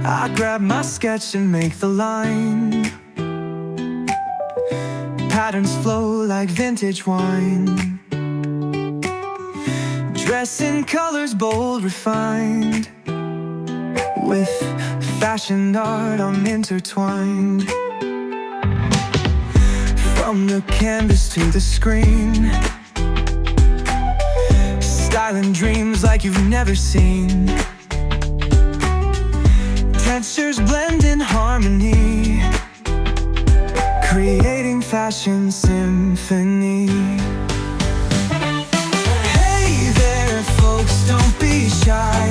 I grab my sketch and make the line. Patterns flow like vintage wine. Dress in colors bold, refined. With fashioned art I'm intertwined. From the canvas to the screen, styling dreams like you've never seen. Textures blend in harmony, creating fashion symphony. Hey there folks, don't be shy.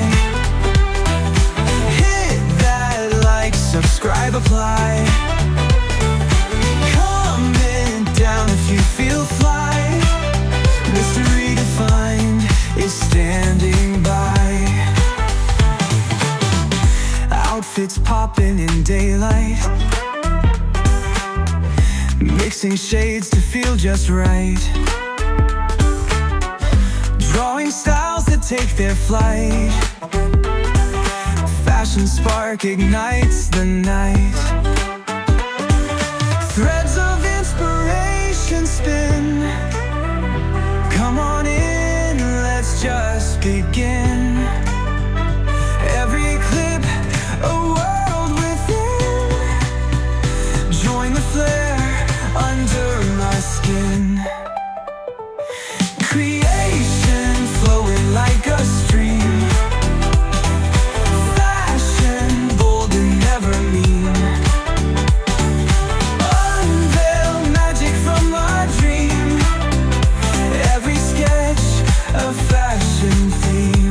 Hit that like, subscribe, apply. Comment down if you feel fly. Mystery defined is standing by. Outfits popping in daylight, mixing shades to feel just right. Drawing styles that take their flight. Fashion spark ignites the night. Threads of inspiration spin. Come on in, let's just begin. Every clip a world within. Join the flare under my skin. Creation flowing like a stream. Fashion bold and never mean. Unveil magic from my dream. Every sketch a fashion theme.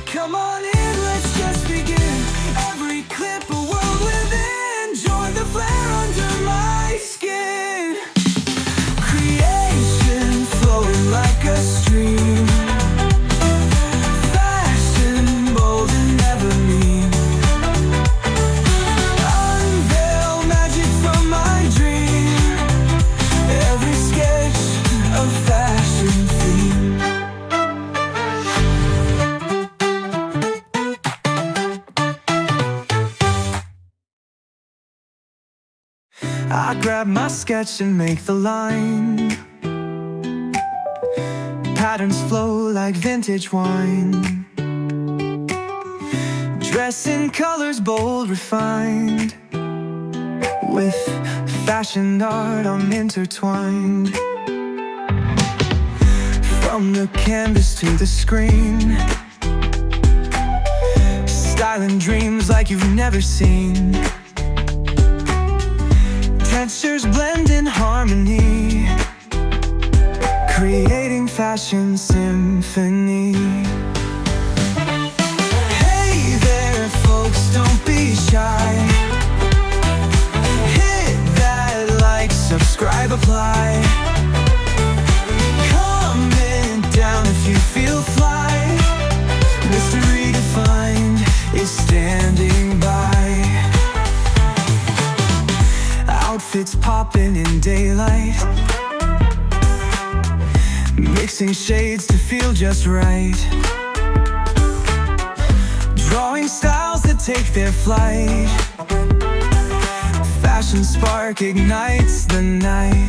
Come on in, let's just begin. Every clip a world within. Join the flare under my skin. Creation flowing like a stream. Fashion bold and never mean. Unveil magic from my dream. Every sketch a fashion theme. I grab my sketch and make the line. Patterns flow like vintage wine. Dress in colors bold, refined. With fashioned art I'm intertwined. From the canvas to the screen, styling dreams like you've never seen. Textures blend in harmony, creating fashion symphony. Hey there folks, don't be shy. Hit that like, subscribe, apply. Comment down if you feel fly. Mystery defined is standing by. Outfits popping in daylight, mixing shades to feel just right. Drawing styles that take their flight. Fashion spark ignites the night.